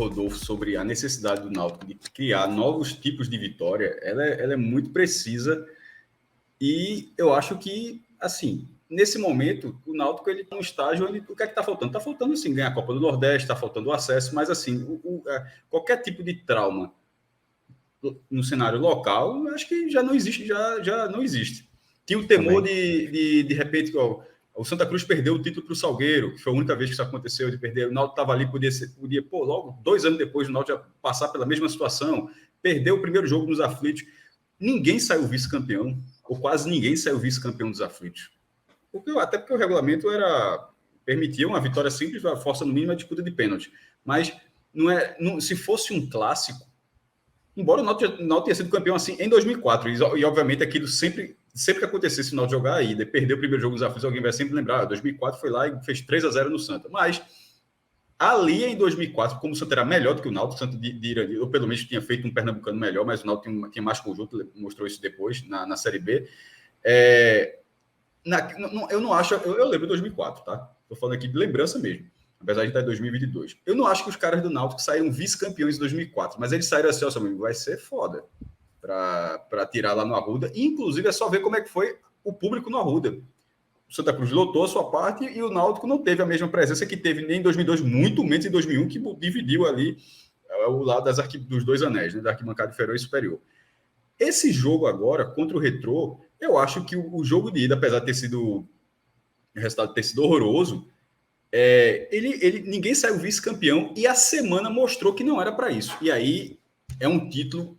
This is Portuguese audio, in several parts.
Rodolfo sobre a necessidade do Náutico de criar novos tipos de vitória, ela é muito precisa e eu acho que, assim, nesse momento, o Náutico ele está num estágio onde o que é que está faltando? Está faltando, assim, ganhar a Copa do Nordeste, está faltando o acesso, mas, assim, qualquer tipo de trauma no cenário local, acho que já não existe, já não existe. Tinha o temor de repente, o Santa Cruz perdeu o título para o Salgueiro, que foi a única vez que isso aconteceu, de perder. O Náutico estava ali, podia logo 2 anos depois, o Náutico já passar pela mesma situação, perdeu o primeiro jogo nos aflitos. Ninguém saiu vice-campeão, ou quase ninguém saiu vice-campeão dos aflitos. Até porque o regulamento permitia uma vitória simples, a força no mínimo, a disputa de pênalti. Mas se fosse um clássico, embora o Náutico tenha sido campeão assim em 2004, e obviamente aquilo sempre que acontecesse o Náutico jogar aí, perder o primeiro jogo dos aflitos, alguém vai sempre lembrar, 2004 foi lá e fez 3-0 no Santa. Mas ali em 2004, como o Santa era melhor do que o Náutico, o Santa de Irani, ou pelo menos tinha feito um pernambucano melhor, mas o Náutico tinha mais conjunto, mostrou isso depois na Série B. Eu não acho, eu lembro de 2004, tá? Estou falando aqui de lembrança mesmo, apesar de estar em 2022. Eu não acho que os caras do Náutico saíram vice-campeões em 2004, mas eles saíram assim, vai ser foda para tirar lá no Arruda. E, inclusive, é só ver como é que foi o público no Arruda. O Santa Cruz lotou a sua parte e o Náutico não teve a mesma presença que teve nem em 2002, muito menos em 2001, que dividiu ali o lado dos dois anéis, né, da arquibancada inferior e superior. Esse jogo agora, contra o Retrô, eu acho que o jogo de ida, apesar de o resultado ter sido horroroso, ninguém saiu vice-campeão e a semana mostrou que não era para isso. E aí é um título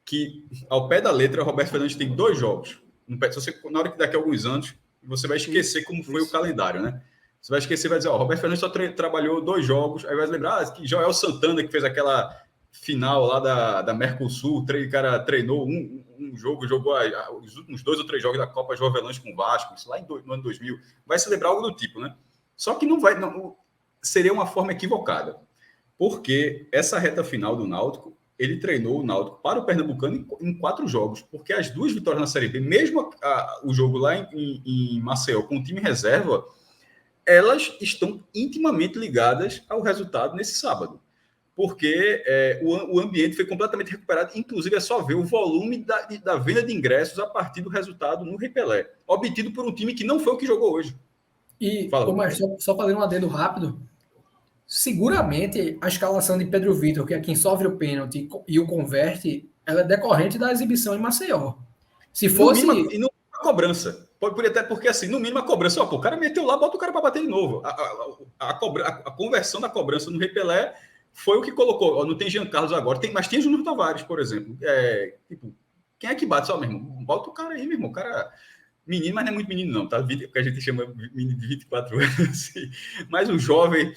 que, ao pé da letra, o Roberto Fernandes tem 2 jogos. Na hora que daqui a alguns anos, você vai esquecer como foi o calendário, né? Você vai esquecer, vai dizer, Roberto Fernandes só trabalhou 2 jogos, aí vai lembrar que Joel Santana, que fez aquela final lá da Mercosul, o cara treinou um jogo, jogou os últimos 2 ou 3 jogos da Copa Jovelange com o Vasco, isso lá no ano 2000, vai se lembrar algo do tipo, né? Só que seria uma forma equivocada, porque essa reta final do Náutico, ele treinou o Náutico para o Pernambucano em 4 jogos, porque as 2 vitórias na Série B, mesmo o jogo lá em Maceió com o time reserva, elas estão intimamente ligadas ao resultado nesse sábado, porque o ambiente foi completamente recuperado, inclusive é só ver o volume da venda de ingressos a partir do resultado no Rei Pelé, obtido por um time que não foi o que jogou hoje. E, mas só fazendo um adendo rápido, seguramente a escalação de Pedro Vitor, que é quem sofre o pênalti e o converte, ela é decorrente da exibição em Maceió. Se fosse... No mínimo, e não a cobrança. Até porque, assim, no mínimo a cobrança, o cara meteu lá, bota o cara para bater de novo. A conversão da cobrança no Rei Pelé foi o que colocou. Não tem Jean Carlos agora, mas tem Júnior Tavares, por exemplo. Quem é que bate? Só, meu irmão, bota o cara aí, meu irmão. O cara... Menino, mas não é muito menino, não, tá? Porque a gente chama menino de 24 anos, assim. Mas o jovem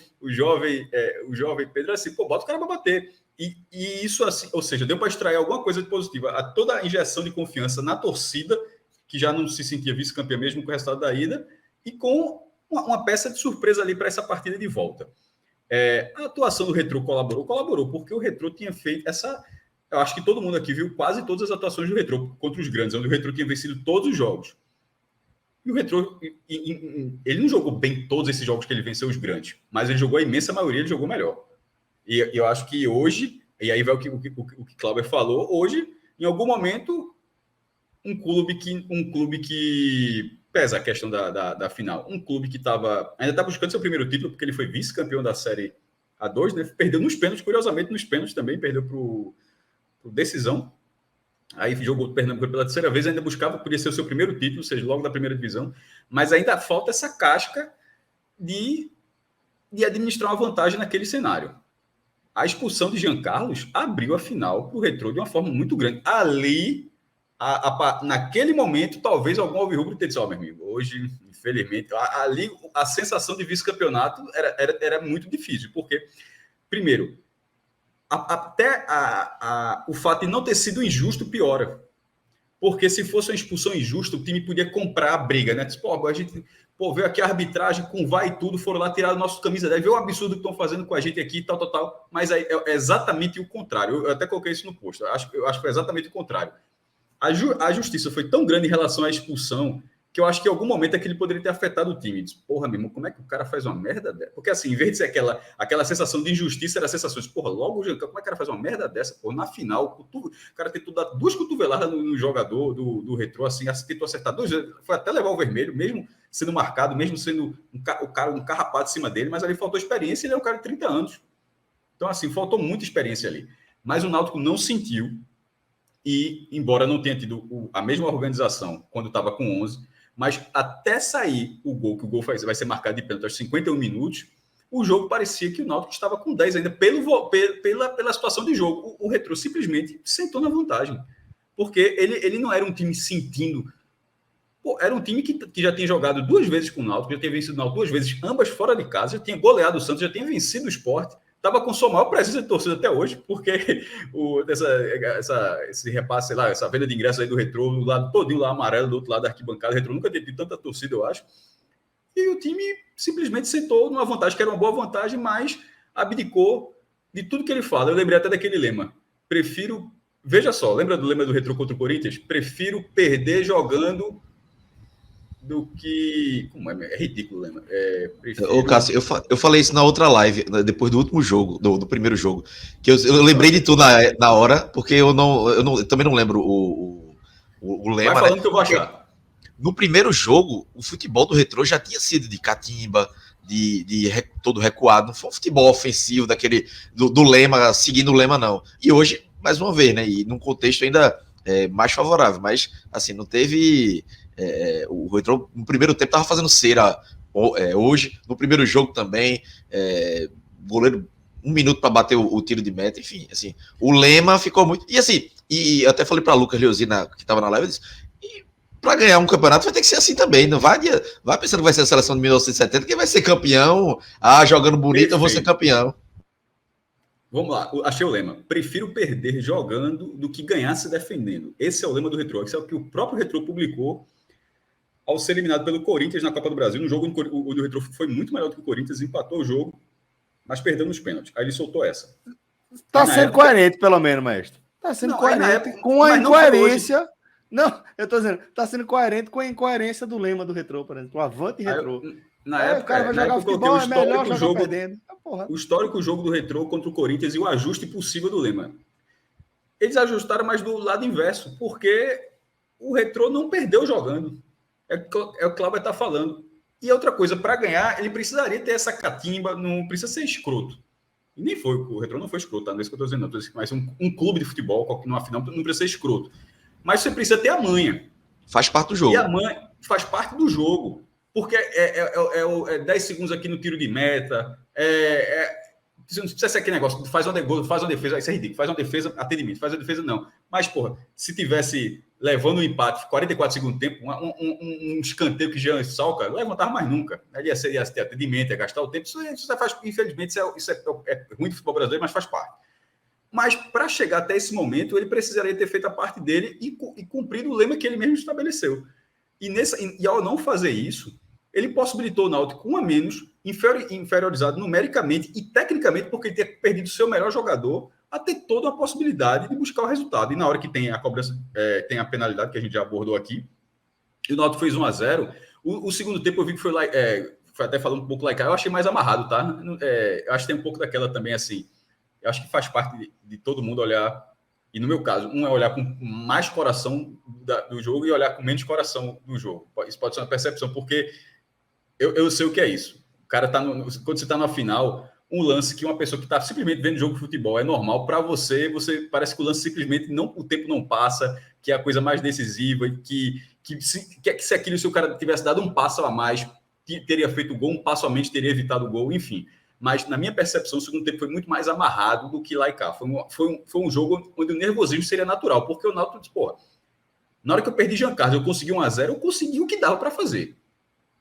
Pedro, assim, bota o cara para bater. E isso, assim, ou seja, deu para extrair alguma coisa de positiva. Toda a injeção de confiança na torcida, que já não se sentia vice-campeã mesmo com o resultado da ida, e com uma peça de surpresa ali para essa partida de volta. A atuação do Retrô colaborou, porque o Retrô tinha feito essa... Eu acho que todo mundo aqui viu quase todas as atuações do Retrô contra os grandes, onde o Retrô tinha vencido todos os jogos. E o Retrô, ele não jogou bem todos esses jogos que ele venceu os grandes, mas ele jogou a imensa maioria, ele jogou melhor. E eu acho que hoje, e aí vai o que Cláudio falou, hoje, em algum momento, um clube que pesa a questão da final, um clube que ainda está buscando seu primeiro título, porque ele foi vice-campeão da Série A2, né? Perdeu nos pênaltis, curiosamente, nos pênaltis também, perdeu por decisão. Aí jogou o Pernambuco pela 3ª vez, ainda buscava, podia ser o seu primeiro título, ou seja, logo da primeira divisão, mas ainda falta essa casca de administrar uma vantagem naquele cenário. A expulsão de Jean Carlos abriu a final para o Retrô de uma forma muito grande. Ali, naquele momento, talvez algum alvirrubro tenha dito, meu amigo, hoje, infelizmente, ali a sensação de vice-campeonato era muito difícil, porque, primeiro, até o fato de não ter sido injusto piora. Porque se fosse uma expulsão injusta, o time podia comprar a briga, né? A gente veio aqui a arbitragem com vai e tudo, foram lá tirar o nosso camisa 10, vê o absurdo que estão fazendo com a gente aqui, tal. Mas aí é exatamente o contrário. Eu até coloquei isso no post. Eu acho que foi exatamente o contrário. A justiça foi tão grande em relação à expulsão que eu acho que em algum momento é que ele poderia ter afetado o time. Diz, porra, meu irmão, como é que o cara faz uma merda dessa? Porque assim, em vez de ser aquela sensação de injustiça, era a sensação de, porra, logo o Giancarlo, como é que o cara faz uma merda dessa? Porra, na final, o cara tentou dar 2 cotoveladas no jogador do Retrô, assim, tentou acertar 2 vezes, foi até levar o vermelho, mesmo sendo marcado, mesmo sendo um carrapato em cima dele, mas ali faltou experiência, ele é um cara de 30 anos. Então, assim, faltou muita experiência ali. Mas o Náutico não sentiu, e embora não tenha tido a mesma organização quando estava com 11, mas até sair o gol, que o gol vai ser marcado de pênalti aos 51 minutos, o jogo parecia que o Náutico estava com 10 ainda, pela situação de jogo. O Retrô simplesmente sentou na vantagem, porque ele não era um time sentindo. Pô, era um time que já tinha jogado 2 vezes com o Náutico, já tinha vencido o Náutico 2 vezes, ambas fora de casa, já tinha goleado o Santos, já tinha vencido o Sport, estava com sua maior presença de torcida até hoje, porque esse repasse lá, essa venda de ingressos aí do Retrô, do lado todinho lá amarelo, do outro lado da arquibancada, o Retrô nunca teve tanta torcida, eu acho. E o time simplesmente sentou numa vantagem, que era uma boa vantagem, mas abdicou de tudo que ele fala. Eu lembrei até daquele lema. Veja só, lembra do lema do Retrô contra o Corinthians? Prefiro perder jogando do que... Como é ridículo o lema. Ô, Cássio, eu falei isso na outra live, depois do último jogo, do primeiro jogo, que eu lembrei de tu na hora, porque eu também não lembro o lema. Vai falando, né? Que eu vou achar. No primeiro jogo, o futebol do Retrô já tinha sido de catimba, todo recuado, não foi um futebol ofensivo, daquele do lema, seguindo o lema, não. E hoje, mais uma vez, né, e num contexto ainda mais favorável, mas assim, não teve... o Retrô no primeiro tempo estava fazendo cera hoje, no primeiro jogo também, goleiro 1 minuto para bater o tiro de meta, enfim, assim, o lema ficou muito... E assim, e eu até falei para Lucas Leozina, que estava na live, eu disse, para ganhar um campeonato vai ter que ser assim também, não vai pensando que vai ser a seleção de 1970, que vai ser campeão, jogando bonito, Perfeito. Eu vou ser campeão. Vamos lá, achei o lema. Prefiro perder jogando do que ganhar se defendendo. Esse é o lema do Retrô. Esse é o que o próprio Retrô publicou ao ser eliminado pelo Corinthians na Copa do Brasil. No jogo, o do Retrô foi muito melhor do que o Corinthians, empatou o jogo, mas perdeu nos pênaltis. Aí ele soltou essa. Tá sendo coerente, pelo menos, mestre. Tá sendo coerente com a incoerência... Não, eu tô dizendo, tá sendo coerente com a incoerência do lema do Retrô, por exemplo, o Avante Retrô. Na época, o cara vai jogar futebol, é melhor jogar perdendo. O histórico jogo do Retrô contra o Corinthians e o ajuste possível do lema. Eles ajustaram, mas do lado inverso, porque o Retrô não perdeu jogando. É o que o Cláudio está falando. E outra coisa, para ganhar, ele precisaria ter essa catimba, não precisa ser escroto. E nem foi, o Retrô não foi escroto, tá? Não é isso que eu estou dizendo, não. Mas um clube de futebol, numa final, não precisa ser escroto. Mas você precisa ter a manha. Faz parte do jogo. E a manha faz parte do jogo. Porque é 10 segundos aqui no tiro de meta. Não precisa ser aquele negócio, faz uma defesa, isso é ridículo. Faz uma defesa, atendimento. Faz uma defesa, não. Mas, porra, se tivesse levando um empate, 44 segundos de tempo, um escanteio que Jean Salca, não levantava mais nunca. Ele ia ter atendimento, ia gastar o tempo. Isso faz, infelizmente, isso é ruim do futebol brasileiro, mas faz parte. Mas, para chegar até esse momento, ele precisaria ter feito a parte dele e cumprido o lema que ele mesmo estabeleceu. E ao não fazer isso, ele possibilitou o Náutico com 1 a menos, inferiorizado numericamente e tecnicamente, porque ele tinha perdido o seu melhor jogador, a ter toda a possibilidade de buscar o resultado. E na hora que tem a cobrança, tem a penalidade que a gente já abordou aqui, e o Náutico fez 1 a 0. O segundo tempo eu vi que foi até falando um pouco lá, eu achei mais amarrado, tá? Eu acho que tem um pouco daquela também, assim... Eu acho que faz parte de todo mundo olhar, e no meu caso, um é olhar com mais coração do jogo e olhar com menos coração do jogo. Isso pode ser uma percepção, porque eu sei o que é isso. O cara quando você está na final, um lance que uma pessoa que está simplesmente vendo jogo de futebol é normal, para você parece que o lance simplesmente o tempo não passa, que é a coisa mais decisiva, que se aquilo, se o cara tivesse dado um passo a mais, teria feito o gol, um passo a menos teria evitado o gol, enfim. Mas, na minha percepção, o segundo tempo foi muito mais amarrado do que lá e cá. Foi um jogo onde o nervosismo seria natural, porque o Náutico disse, pô, na hora que eu perdi Jean Carlos, eu consegui 1 a 0, eu consegui o que dava para fazer.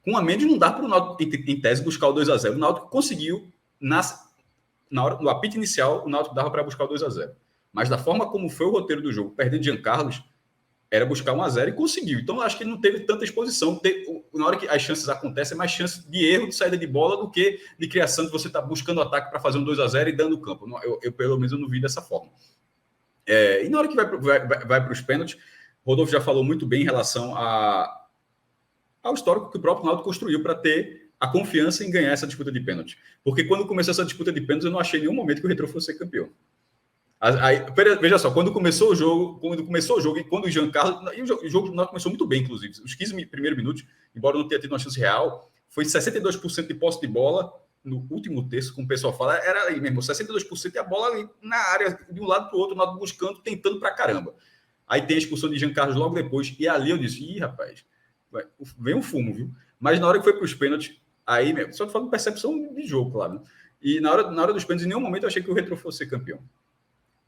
Com 1 a menos, não dá para o Náutico, em tese, buscar o 2 a 0. O Náutico conseguiu, na hora, no apito inicial, o Náutico dava para buscar o 2 a 0. Mas, da forma como foi o roteiro do jogo, perdendo Jean Carlos, era buscar 1 a 0 e conseguiu. Então, eu acho que ele não teve tanta exposição. Na hora que as chances acontecem, é mais chance de erro, de saída de bola, do que de criação, de você estar buscando ataque para fazer um 2 a 0 e dando o campo. Eu, pelo menos, eu não vi dessa forma. E na hora que vai para os pênaltis, Rodolfo já falou muito bem em relação ao histórico que o próprio Náutico construiu para ter a confiança em ganhar essa disputa de pênalti. Porque quando começou essa disputa de pênalti, eu não achei em nenhum momento que o Retrô fosse ser campeão. Aí, veja só, quando começou o jogo e quando o Jean Carlos... o jogo do Náutico começou muito bem, inclusive. Os 15 primeiros minutos, embora não tenha tido uma chance real, foi 62% de posse de bola no último terço, como o pessoal fala, era aí mesmo, 62% e a bola ali na área, de um lado para o outro, o Náutico buscando, tentando pra caramba. Aí tem a expulsão de Jean Carlos logo depois, e ali eu disse, rapaz, vem um fumo, viu? Mas na hora que foi para os pênaltis, aí mesmo, só falando percepção de jogo, claro, né? E na hora dos pênaltis, em nenhum momento eu achei que o Retrô fosse ser campeão.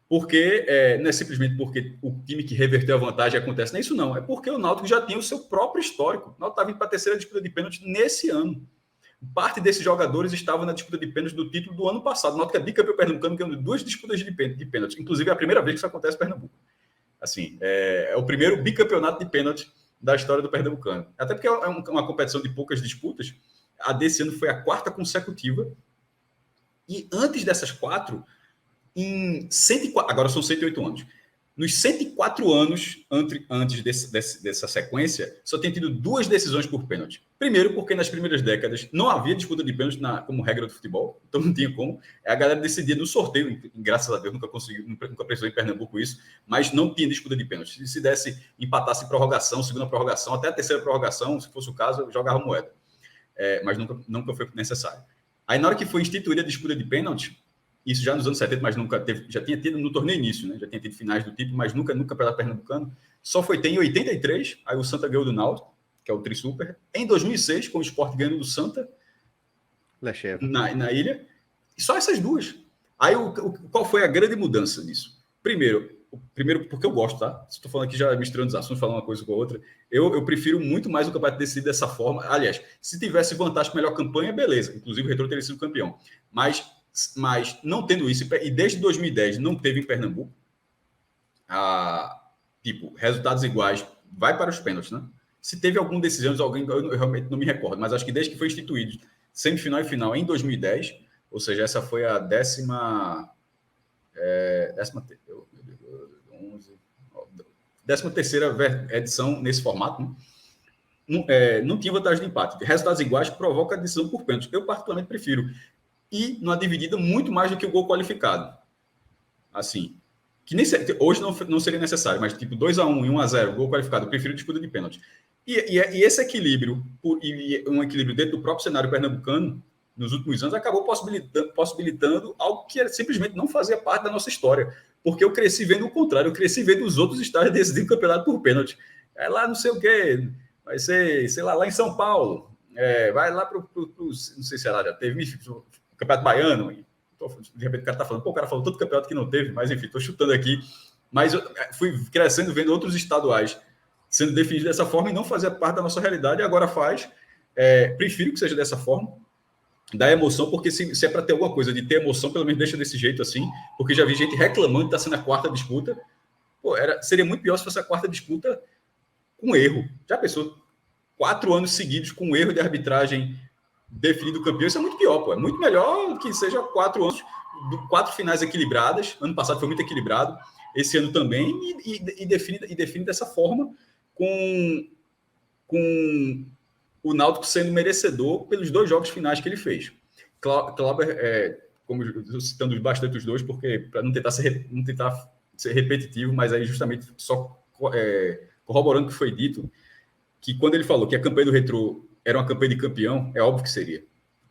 Porque não é simplesmente porque o time que reverteu a vantagem acontece, não é isso não, é porque o Náutico já tem o seu próprio histórico. O Náutico estava indo para a terceira disputa de pênalti nesse ano. Parte desses jogadores estavam na disputa de pênalti do título do ano passado. O Náutico é bicampeão pernambucano, ganhando 2 disputas de pênalti. Inclusive, é a primeira vez que isso acontece em Pernambuco. Assim, é o primeiro bicampeonato de pênalti da história do pernambucano. Até porque é uma competição de poucas disputas. A desse ano foi a 4ª consecutiva. E antes dessas 4... em 104, agora são 108 anos. Nos 104 anos antes dessa sequência, só tem tido 2 decisões por pênalti. Primeiro, porque nas primeiras décadas não havia disputa de pênalti como regra do futebol, então não tinha como. A galera decidia no sorteio, e, graças a Deus nunca precisou em Pernambuco isso, mas não tinha disputa de pênalti. Se empatasse em prorrogação, segunda prorrogação, até a terceira prorrogação, se fosse o caso, jogava moeda. Mas nunca foi necessário. Aí, na hora que foi instituída a disputa de pênalti, isso já nos anos 70, mas nunca teve, já tinha tido no torneio início, né? Já tinha tido finais do título, mas nunca pela Pernambucano. Só foi ter em 83, aí o Santa ganhou do Náutico, que é o Tri-Super. Em 2006, com o Sport ganhando do Santa, na ilha. E só essas 2. Aí, qual foi a grande mudança disso? Primeiro, porque eu gosto, tá? Estou falando aqui já misturando os assuntos, falando uma coisa com a outra. Eu prefiro muito mais o campeonato decidido dessa forma. Aliás, se tivesse vantagem com a melhor campanha, beleza. Inclusive, o Retrô teria sido campeão. Mas não tendo isso, e desde 2010 não teve em Pernambuco, resultados iguais, vai para os pênaltis, né? Se teve algum desses anos, eu realmente não me recordo, mas acho que desde que foi instituído semifinal e final em 2010, ou seja, essa foi a 13ª edição nesse formato, né? Não tinha vantagem de empate. Resultados iguais provoca a decisão por pênalti. Eu particularmente prefiro. E numa dividida muito mais do que o gol qualificado. Assim, que nem hoje não seria necessário, mas tipo 2-1 e 1-0, gol qualificado, eu prefiro disputa de pênalti. E esse equilíbrio, e um equilíbrio dentro do próprio cenário pernambucano, nos últimos anos, acabou possibilitando algo que simplesmente não fazia parte da nossa história. Porque eu cresci vendo o contrário, eu cresci vendo os outros estádios decidindo o campeonato por pênalti. Lá não sei o quê, vai ser, sei lá em São Paulo, vai lá para não sei se lá já teve, Campeonato Baiano, de repente o cara está falando, o cara falou tanto campeonato que não teve, mas enfim, estou chutando aqui. Mas eu fui crescendo, vendo outros estaduais sendo definidos dessa forma e não fazia parte da nossa realidade, e agora faz. Prefiro que seja dessa forma, dá emoção, porque se é para ter alguma coisa de ter emoção, pelo menos deixa desse jeito assim, porque já vi gente reclamando que está sendo a 4ª disputa. Seria muito pior se fosse a 4ª disputa com erro. Já pensou? 4 anos seguidos com erro de arbitragem definido campeão, isso é muito pior, pô. É muito melhor que seja 4 anos, 4 finais equilibradas. Ano passado foi muito equilibrado, esse ano também, e define dessa forma, com o Náutico sendo merecedor pelos 2 jogos finais que ele fez. Clauber, como eu citando bastante os 2, porque para não tentar ser repetitivo, mas aí justamente só corroborando o que foi dito, que quando ele falou que a campanha do Retrô era uma campanha de campeão, é óbvio que seria.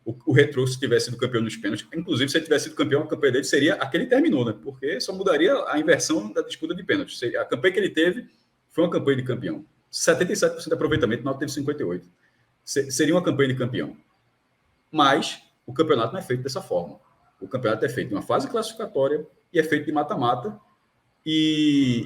O Retrô, se tivesse sido campeão nos pênaltis, inclusive se ele tivesse sido campeão, a campanha dele seria a que ele terminou, né? Porque só mudaria a inversão da disputa de pênaltis. A campanha que ele teve foi uma campanha de campeão. 77% de aproveitamento, o Náutico teve 58%. Seria uma campanha de campeão. Mas o campeonato não é feito dessa forma. O campeonato é feito de uma fase classificatória e é feito de mata-mata. E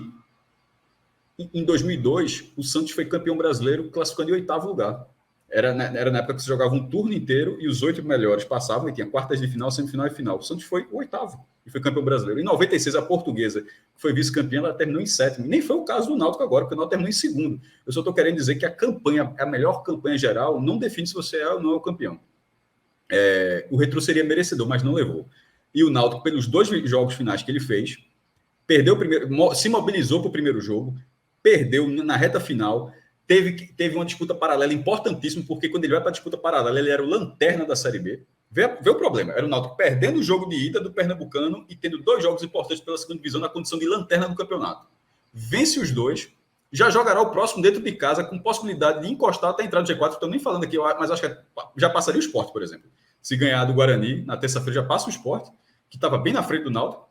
em 2002, o Santos foi campeão brasileiro classificando em 8º lugar. Era na época que se jogava um turno inteiro e os 8 melhores passavam e tinha quartas de final, semifinal e final. O Santos foi o 8º e foi campeão brasileiro. Em 96, a Portuguesa, que foi vice-campeã, ela terminou em 7º. Nem foi o caso do Náutico agora, porque o Náutico terminou em 2º. Eu só estou querendo dizer que a melhor campanha geral, não define se você é ou não é o campeão. O Retrô seria merecedor, mas não levou. E o Náutico, pelos 2 jogos finais que ele fez, perdeu o primeiro, se mobilizou para o primeiro jogo, perdeu na reta final, teve uma disputa paralela importantíssima, porque quando ele vai para a disputa paralela, ele era o lanterna da Série B. Vê o problema. Era o Náutico perdendo o jogo de ida do Pernambucano e tendo 2 jogos importantes pela segunda divisão na condição de lanterna do campeonato. Vence os 2, já jogará o próximo dentro de casa com possibilidade de encostar até a entrada do G4. Estou nem falando aqui, mas acho que já passaria o Sport, por exemplo. Se ganhar do Guarani, na terça-feira já passa o Sport, que estava bem na frente do Náutico.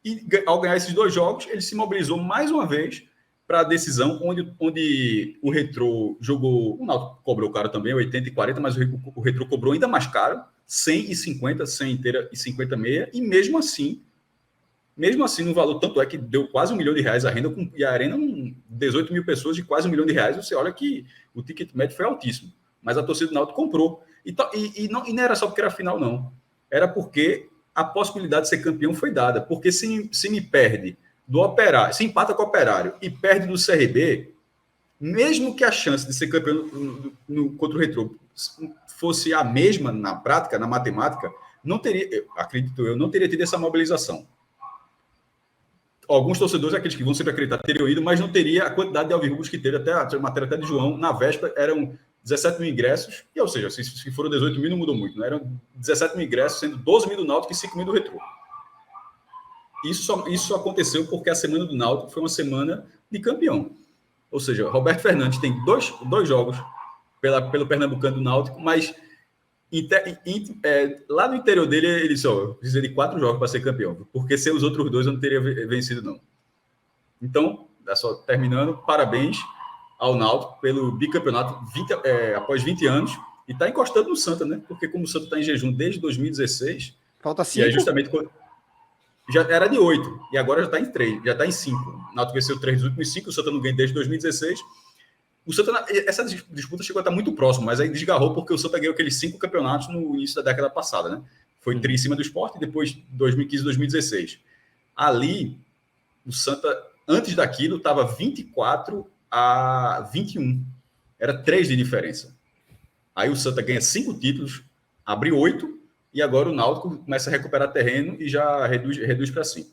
E ao ganhar esses 2 jogos, ele se mobilizou mais uma vez para a decisão, onde o Retrô jogou... O Náutico cobrou caro também, 80 e 40, mas o Retrô cobrou ainda mais caro, 100 e 50, 100 inteira e 50 meia, e mesmo assim, no valor, tanto é que deu quase R$1 milhão a renda, e a Arena, 18 mil pessoas de quase R$1 milhão, você olha que o ticket médio foi altíssimo, mas a torcida do Náutico comprou. E não era só porque era final, não. Era porque a possibilidade de ser campeão foi dada, porque se me perde do Operário, se empata com o Operário e perde do CRB, mesmo que a chance de ser campeão contra o Retrô fosse a mesma na prática, na matemática, não teria, acredito eu, não teria tido essa mobilização. Alguns torcedores, aqueles que vão sempre acreditar, teriam ido, mas não teria a quantidade de alvirrubros que teve, até a matéria até de João, na véspera, eram 17 mil ingressos, e ou seja, se foram 18 mil, não mudou muito, não eram 17 mil ingressos, sendo 12 mil do Náutico e 5 mil do Retrô. Isso aconteceu porque a semana do Náutico foi uma semana de campeão. Ou seja, Roberto Fernandes tem dois jogos pelo Pernambucano do Náutico, mas lá no interior dele, ele só precisa de 4 jogos para ser campeão, porque sem os outros 2 eu não teria vencido, não. Então, só terminando, parabéns ao Náutico pelo bicampeonato após 20 anos, e está encostando no Santa, né? Porque como o Santa está em jejum desde 2016, falta 5. E é justamente quando... Já era de 8, e agora já está em 3, já está em 5. O Náutico venceu 3 dos últimos 5, o Santa não ganha desde 2016. O Santa, essa disputa chegou a estar muito próximo, mas aí desgarrou porque o Santa ganhou aqueles 5 campeonatos no início da década passada, né? Foi 3 em cima do Sport e depois 2015 2016. Ali, o Santa, antes daquilo, estava 24 a 21. Era 3 de diferença. Aí o Santa ganha 5 títulos, abre 8, e agora o Náutico começa a recuperar terreno e já reduz para 5.